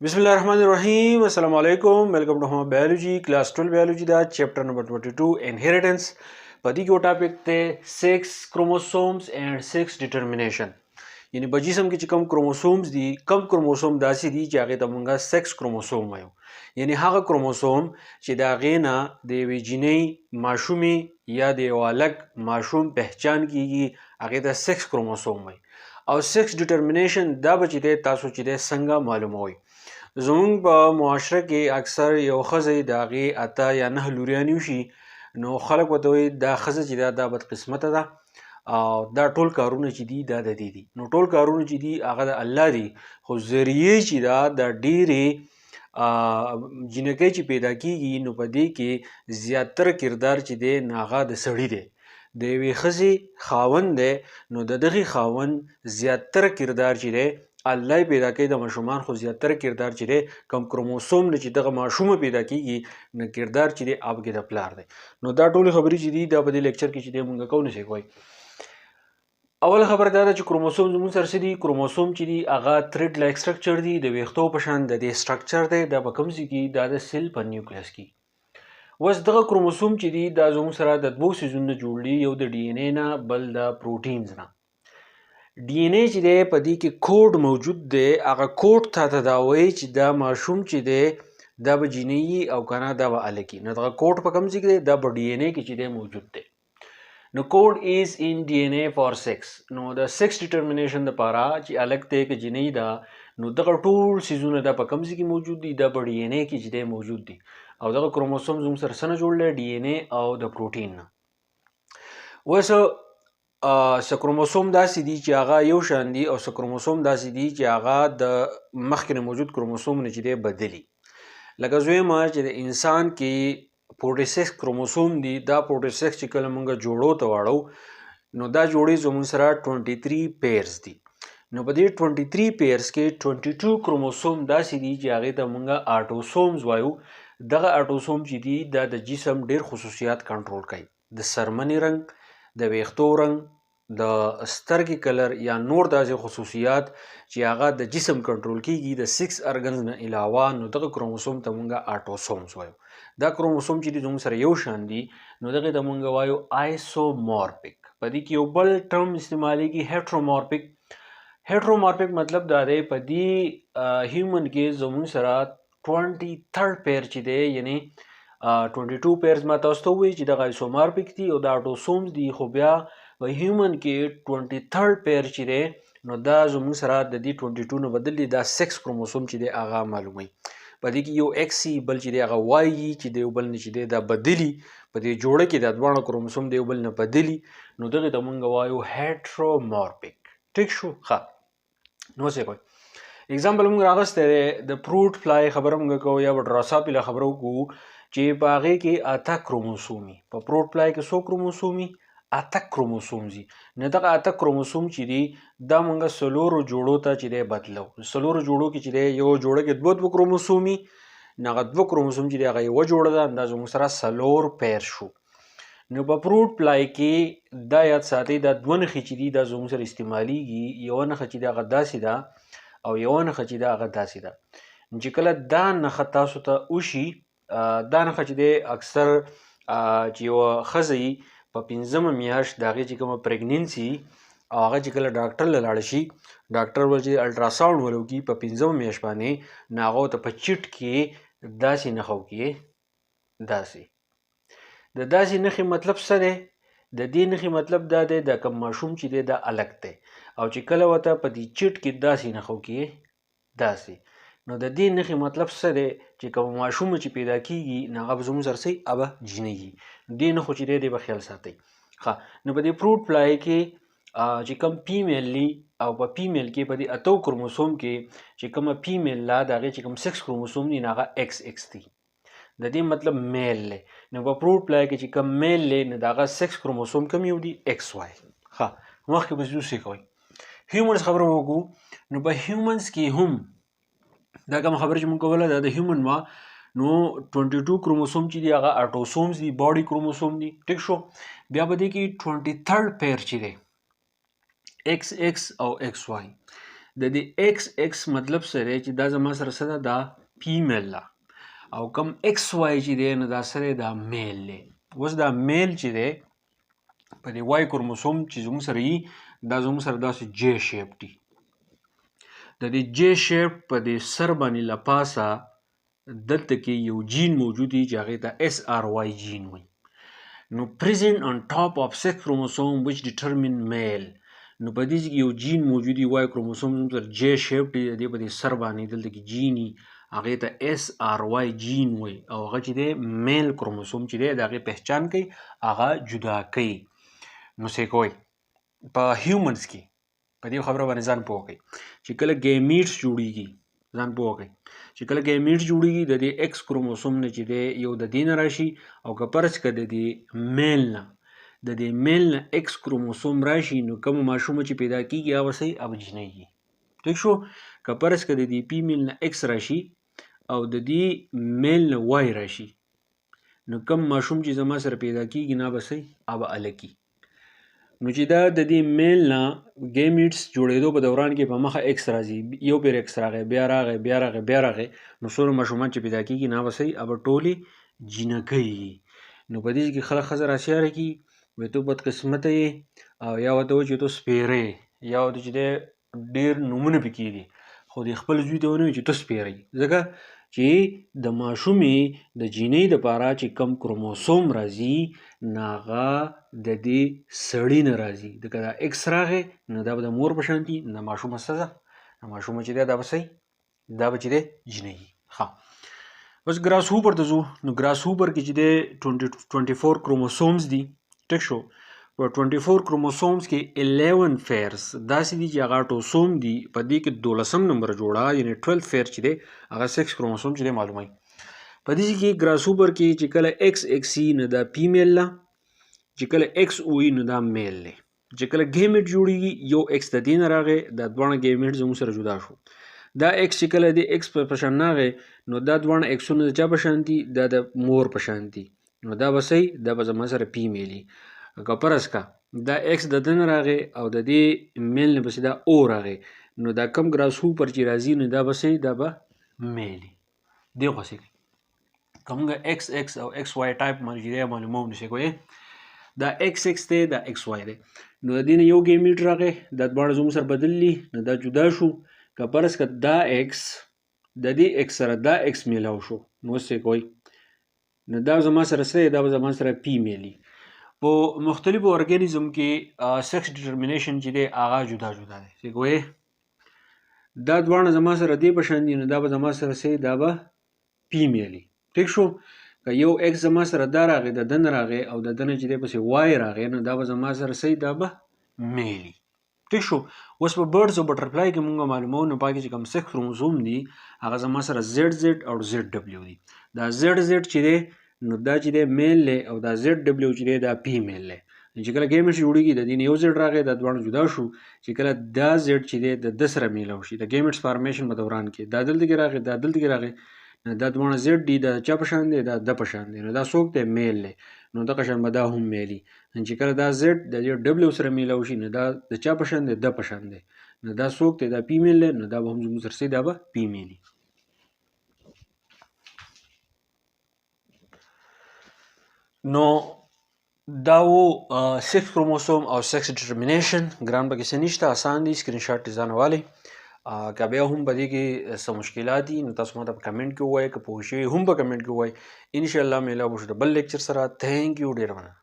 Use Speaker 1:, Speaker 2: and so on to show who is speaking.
Speaker 1: Bismillahirrahmanirrahim. Assalamu alaikum. Welcome to Home Biology, Class 12 Biology da chapter number 22 Inheritance. पदी के टॉपिक थे 6 chromosomes and 6 determination. यानी په جسم کې چې کم کروموسومز دي کم کروموسوم داسې دي چې هغه ته مونږه سیکس کروموسوم وایو. یعنی هغه کروموسوم چې دا غینا د یوې جینۍ ماشومې یا د یو الګ ماشوم پہچان کیږي هغه ته سیکس کروموسوم وایي. او سیکس ډیټرمینیشن دا به چې دی تاسو چې دی څنګه معلوموئ. زمونږ په معاشره کې اکثر یو ښځه د هغې اته یا 9 لوریانې وشي نو خلک ورته وایي دا ښځه چې دا بدقسمته ده او دا ټول کارونه چې دي دا د دې دي. نو ټول کارونه چې دي هغه د الله دي، خو ذریعې چې دا د ډېرې جینکۍ چې پیدا کیږي نو په دې کې زیاتره کردار چې دی نو هغه د سړي دی. د یوې ښځې خاوند دی نو د دغې خاوند زیاتره کردار چې دی الله پیدا کوي د ماشومان، خو زیاتره کردار چې دی کم کروموسوم نه چې دغه ماشومه پیدا کیږي نو کردار چې دی هغه کې د پلار دی. نو دا ټولې خبرې چې دي دا په دې لیکچر کې چې دی مونږ کوو نشي کوی. اول خبر دا ده چې کروموسوم زموږ سره څه دي. کروموسوم چې دي هغه تھریډ لایک سټرکچر دي، د ویښتو په شان د دې سټرکچر دی. دا په کوم ځای کې؟ دا د سیل په نیوکلیس کې. اوس دغه کروموسوم چې دي دا زموږ سره د دوو څیزونو نه جوړ دي، یو د ډي ان اے نه بل د پروټینز نه. ډي ان اے چې دی په دې کې کوډ موجود دی، هغه کوډ ته دا وایي چې دا ماشوم چې دی دا به جینۍ او که نه دا به هلک وي. نو دغه کوډ په کوم ځای کې دی؟ دا په ډي ان اے کې چې دی موجود دی. نو کوډ ایز ان ډي ان اے فار سیکس. نو د سیکس ډیټرمینیشن دپاره چې هلک دی که جینۍ ده نو دغه ټول څیزونه دا په کوم ځای کې موجود دي؟ دا په ډي ان اے کې چې دی موجود دي. او دغه کروموسوم زموږ سره څه نه جوړ دی؟ ډي ان اے او د پروټین نه. اوس څه کروموسوم داسې دي چې هغه یو شان دي او څه کروموسوم داسې دي چې هغه د مخکې نه موجود کروموسوم نه چې دی بدلي. لکه زویمه چې د انسان کې 46 کروموسوم دي. دا 46 چې کله موږ جوړو ته واړو نو دا جوړې زموږ سره 23 پیرز دي. نو په دې 23 پیرز کې 22 کروموسوم داسې دي چې هغې ته موږ آټوسومز وایو. دغه آټوسوم چې دي دا د جسم ډېر خصوصیات کنټرول کوي. د سرمنې رنګ، د ویښتو رنګ، د سترګې کلر یا نور داسې خصوصیات چې هغه د جسم کنټرول کیږي د 6 ارګنز نه علاوه، نو دغه کروموسوم ته موږ آټوسومز وایو. دا کروموسوم چې دي زموږ سره یو شان دي نو دغې ته موږ وایو آیسومورفیک. په دې کې یو بل ټرم استعمالیږي هیټرومورفیک. هیټرومورفیک مطلب دا دی په دې هیومن کې زموږ سره 23 پیر چې دی یعنی 22 پیرز ما تاسو ته ووایي چې دغه آیسومورفیک دي او دا آټوسومز دي، خو بیا په هیومن کې 23 پیر چې دی نو دا زموږ سره د دې 22 نه بدل دي. دا 6 کروموسوم چې دی هغه معلوموي. په دې کې یو ایکس وي، بل چې دی هغه وای وي چې د یو بل نه چې دی دا بدلي. په دې جوړه کې دا دواړه کروموسوم د یو بل نه بدلي نو دغې ته موږ وایو هیټرومورفیک. ټیک شو؟ ښه. نو څه کوئ؟ اگزامپل موږ راغستی دی د فروټ فلای خبره موږ کوو یا په ډراساپیله خبره وکړو چې په هغې کې 8 کروموسوم وي. په فروټ فلای کې څو کروموسوم وي؟ 8 کروموسوم دي. نو دغه 8 کروموسوم چې دي دا موږ څلورو جوړو ته چې دی بدلو. څلورو جوړو کې چې دی یو جوړه کې 2 کروموسوم وي، نو هغه 2 کروموسوم چې دی هغه یوه جوړه ده، دا زموږ سره 4 پیر شو. نو په فروټ فلای کې دا یاد ساتئ دا 2 نښې چې دي دا زموږ سره استعمالیږي. یوه نښه چې دی هغه داسې ده او یوه نښه چې ده هغه داسې ده. چې کله دا نښه تاسو ته وشي، دا نښه چې دی اکثر چې یوه ښځه په 5مه میاشت د هغې چې کومه پریګنینسي او هغه چې کله ډاکټر له لاړه شي، ډاکټر به چې الټراساونډ ول وکړي په 5مه میاشت باندې نو هغه ورته په چیټ کې داسې نښه وکړي، داسې. د داسې نښې مطلب څه دی؟ د دې نښې مطلب دا دی د کوم ماشوم چې دی دا الګ دی او چې کله ورته په دې چیټ کې داسې نښه وکړي، داسې. نو د دې نښې مطلب څه دی چې کوم ماشوم چې پیدا کیږي نو هغه به زموږ سره څه هغه جینۍ وي. دې نښو چې دی دی به خیال ساتئ. ښه. نو په دې فروټ فلای کې چې کوم فیمیل وي او په فیمیل کې په دې 8 کروموسوم کې چې کومه فیمیل ده د هغې چې کوم 6 کروموسوم دي نو هغه ایکس ایکس دي. د دې مطلب میل دی. نو په فروټ فلای کې چې کوم میل دی نو د هغه 6 کروموسوم کوم یو دي؟ ایکس واي. ښه. مخکې به څه کوئ؟ هیومنز خبره وکړو. نو په هیومنز کې هم دا کوم خبره چې موږ کوله دا د هیومن وه. نو 22 کروموسوم چې دي هغه آټوسومز دي، باډي کروموسوم دي. ټیک شو؟ بیا په دې کې 23 پیر چې دی ایکس ایکس او ایکس واي. د دې ایکس ایکس مطلب سره چې دا زما سره څه ده دا فیمیل ده او کم ایکس وای چې دی نو دا سره دا میل دی. اوس دا میل چې دی په دې وای کروموسوم چې زموږ سره یي دا زموږ سره داسې جے شیپ دی. د دې جے شیپ په دې سر باندې لپاسه دلته کې یو جین موجود دی چې هغې ته SRY جین وایي. نو present on top of sex chromosome which determine male. نو په دې کې یو جین موجود دی وای کروموسوم زموږ سره جے شیپ دی د دې په دې سر باندې دلته کې جین وي هغې ته SRY جین وایي او هغه چې دی میل کروموسوم چې دی د هغې پهچان کوي هغه جدا کوي. نو سیکوي په هیومنز کې په دې خبره باندې ځان پوه کړئ چې کله ګیمیټس جوړیږي ځان پوه کړئ چې کله ګیمیټس جوړیږي د دې ایکس کروموسوم نه چې دی یو د دې نه راشي او که فرض که د دې میل نه ایکس کروموسوم راشي نو کوم ماشومه چې پیدا کیږي هغه صحیح هغه جینۍ. ٹھیک شو. که فرض که د دې فیمیل نه ایکس راشي او د دې میل نه وای راشي نو کوم ماشوم چې زما سره پیدا کیږي نه به صحیح هغه الکی. نو چې دا د دې میل نه ګیمیټس جوړېدو په دوران کې په مخه ایکس راځي یو پیر ایکس راغی بیا راغی نو څومره ماشومان چې پیدا کیږي نه به صحیح هغه ټولې جینکۍ. نو په دې کې خلک ښځه راسیاره کي وایي ته بدقسمته یې او یا ورته وایي چې ته سپیره یې یا ورته چې دی ډېر نومونه پکې دي خو د خپل زوی ته ونه وایي چې ته سپیره یې ځکه چې د ماشومې د جینۍ دپاره چې کم کروموسوم راځي نو هغه د دې سړي نه راځي ځکه دا ایکس راغی نو دا به د مور په شان دي د ماشومه ښځه د ماشومه چې دی دا به صحیح دا به چې دی جینۍ. ښه اوس ګراس هوپر ته ځو. نو ګراس هوپر کې چې دی 24 کروموسومز دي. ټیک شو. په 24 کروموسومز کې 11 فیرز داسې دي چې هغه اټوسوم دي په دې کې 12 نمبر جوړه یعنې 12 فیر چې دی هغه 6 کروموسوم چې دی معلوموي. په دې کې ګراس هوپر کې چې کله ایکس ایکس وي نو دا فیمیل ده چې کله ایکس وي نو دا میل دی. چې کله ګیمیټ جوړیږي یو ایکس د دې نه راغی دا دواړه ګیمیټ زموږ سره جدا شو. دا ایکس چې کله د ایکس په شان راغی نو دا دواړه ایکسونه د چا په شان دي دا د مور په شان دي نو دا به صحیح دا به زما سره فیمیل وي. که فرض که دا ایکس د ده نه راغی او د دې میل نه پسې دا او راغی نو دا کم ګراس هوپر چې راځي نو دا به صحیح دا به میل وي. دې خوښې کوي که مونږ ایکس ایکس او ایکس واي ټایپ باندې چې دی معلوموو نو کوی دا ایکس ایکس دی دا ایکس واي دی نو د دې نه یو ګیمیټ راغی دا دواړه زموږ سره بدللي نو دا جدا شو. که فرض که دا ایکس د دې ایکس سره دا ایکس میلاو شو نو اوس یې کوئ نو دا زما سره څه دا به زما سره فیمیل وي. په مختلفو ارګانیزم کې سیکس ډیټرمینیشن چې دی هغه جدا جدا دی. څه کوئ دا دواړه زما سره دې په شان دي نو دا به زما سره څه دا به فیمیل وي. ټیک شو. که یو ایکس زما سره دا راغی د ده نه راغی او د ده نه چې دی پسې وای راغی نو دا به زما سره صحیح دا به میل وي. ټیک شو. اوس په برډز او بټرفلای کې مونږ معلوموو نو پای کې چې کوم 6 کروموزوم دي هغه زما سره ZZ او ZW دي. دا ZZ چې دی نو دا چې دی میل دی او دا ZW چې دی دا فیمیل دی. چې کله ګیمیټ جوړیږي د دې نه یو زیډ راغی دا دواړه جدا شو چې کله دا زیډ چې دی د ده سره میلاو شي د ګیمیټس فارمیشن په دوران کې دا دلته کې راغی دا دلته کې راغی دا دواړه زیډ دي دا چا په شان دی دا د په شان دی نو دا څوک دی میل دی نو دغه شان به دا هم میل وي. چې کله دا زیډ د ډبلیو سره میلاو شي نو دا د چا په شان دی د په شان دی نو دا څوک دی دا فیمیل دی نو دا به هم زموږ سره دا به فیمیل وي. نو دا و 6 کروموسوم او سیکس ډیټرمینیشن ګران پکې څه نشته آسان دي سکرین شاټ یې ځان والی. که بیا هم په دې کې څه مشکلات دي نو تاسو ماته په کمنټ کې ووایئ که پوه شوي هم په کمنټ کې ووایئ. انشاءالله میلاو به شو د بل لیکچر سره. تھینک یو ډېر مننه.